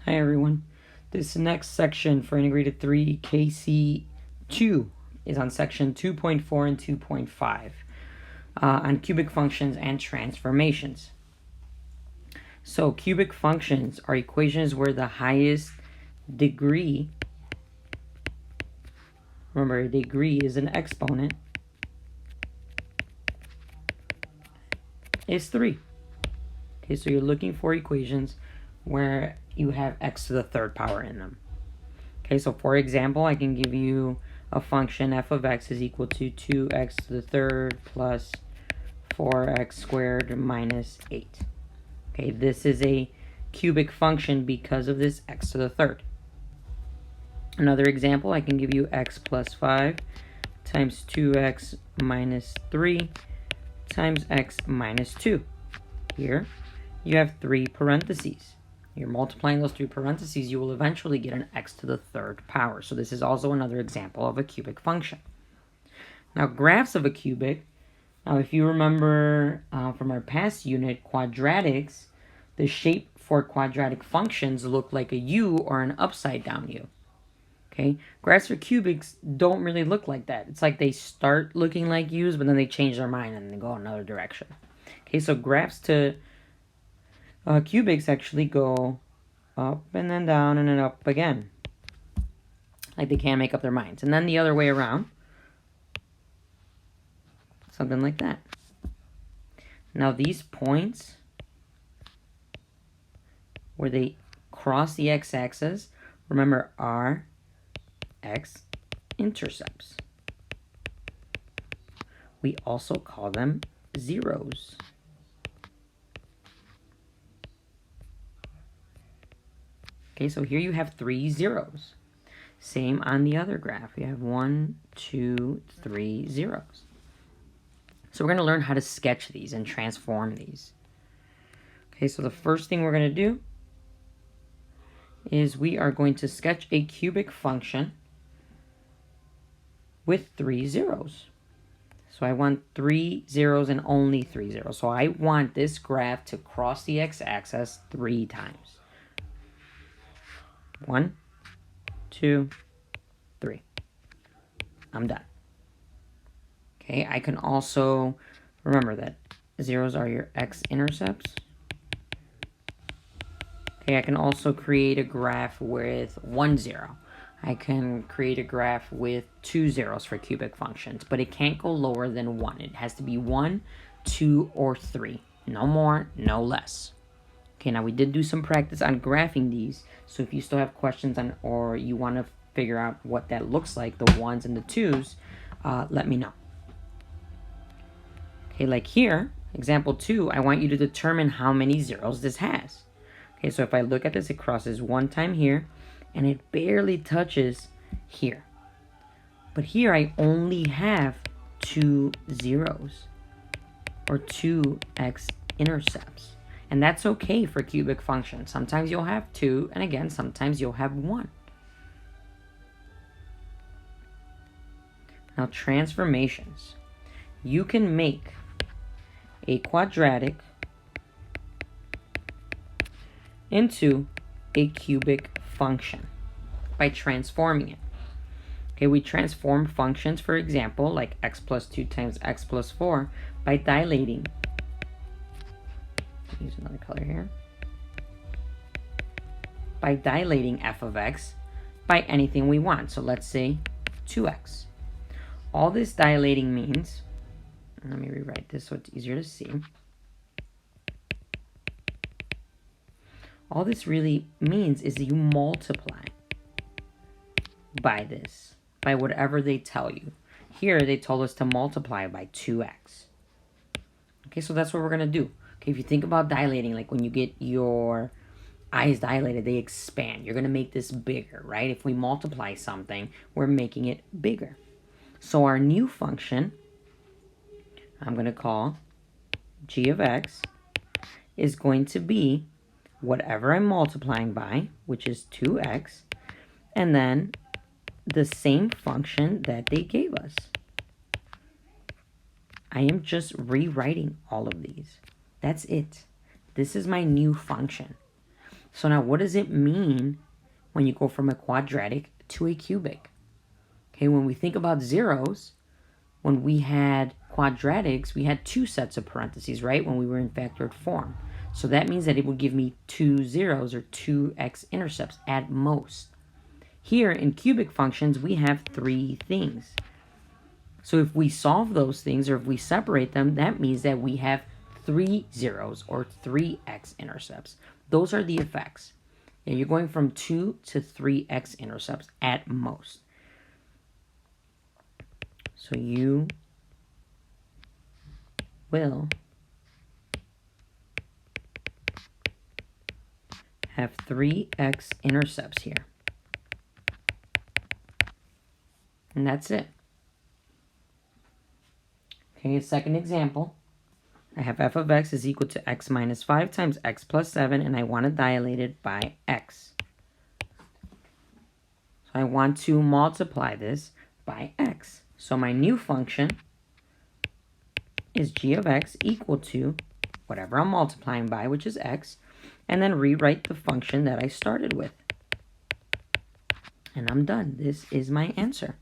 Hi everyone. This next section for integrated 3-KC2 is on section 2.4 and 2.5 on cubic functions and transformations. So cubic functions are equations where the highest degree, remember a degree is an exponent, is 3. Okay, so you're looking for equations where you have x to the third power in them. Okay, so for example, I can give you a function f of x is equal to 2x to the third plus 4x squared minus 8. Okay, this is a cubic function because of this x to the third. Another example, I can give you x plus 5 times 2x minus 3 times x minus 2. Here, you have 3 parentheses. You're multiplying those 3 parentheses, you will eventually get an x to the third power. So this is also another example of a cubic function. Now, graphs of a cubic. Now, if you remember from our past unit, quadratics, the shape for quadratic functions look like a U or an upside down U. Okay, graphs for cubics don't really look like that. It's like they start looking like U's, but then they change their mind and they go another direction. Okay, so graphs to cubics actually go up and then down and then up again. Like they can't make up their minds. And then the other way around. Something like that. Now these points where they cross the x-axis, remember, are x-intercepts. We also call them zeros. Okay, so here you have 3 zeros. Same on the other graph. You have 1, 2, 3 zeros. So we're going to learn how to sketch these and transform these. Okay, so the first thing we're going to do is we are going to sketch a cubic function with 3 zeros. So I want 3 zeros and only 3 zeros. So I want this graph to cross the x-axis 3 times. 1, 2, 3. I'm done. Okay, I can also remember that zeros are your x-intercepts. Okay, I can also create a graph with 1 0. I can create a graph with 2 zeros for cubic functions, but it can't go lower than 1. It has to be 1, 2, or 3. No more, no less. Okay, now we did do some practice on graphing these, so if you still have questions on or you want to figure out what that looks like, the 1s and the 2s, let me know. Okay, like here, example 2, I want you to determine how many zeros this has. Okay, so if I look at this, it crosses 1 time here, and it barely touches here. But here I only have 2 zeros, or 2 x-intercepts. And that's okay for cubic functions. Sometimes you'll have 2, and again, sometimes you'll have 1. Now, transformations. You can make a quadratic into a cubic function by transforming it. Okay, we transform functions, for example, like x plus 2 times x plus 4 by dilating. Use another color here. By dilating f of x by anything we want. So let's say 2x. All this dilating means, let me rewrite this so it's easier to see. All this really means is that you multiply by this, by whatever they tell you. Here, they told us to multiply by 2x. Okay, so that's what we're going to do. Okay, if you think about dilating, like when you get your eyes dilated, they expand. You're going to make this bigger, right? If we multiply something, we're making it bigger. So our new function, I'm going to call g of x, is going to be whatever I'm multiplying by, which is 2x, and then the same function that they gave us. I am just rewriting all of these. That's it. This is my new function. So now what does it mean when you go from a quadratic to a cubic? Okay, when we think about zeros, when we had quadratics, we had two sets of parentheses, right? When we were in factored form. So that means that it would give me 2 zeros or 2 x-intercepts at most. Here in cubic functions, we have 3 things. So if we solve those things or if we separate them, that means that we have 3 zeros or 3 x-intercepts. Those are the effects. And you're going from 2 to 3 x-intercepts at most. So you will have 3 x-intercepts here. And that's it. Okay, a second example. I have f of x is equal to x minus 5 times x plus 7, and I want to dilate it by x. So I want to multiply this by x. So my new function is g of x equal to whatever I'm multiplying by, which is x, and then rewrite the function that I started with. And I'm done. This is my answer.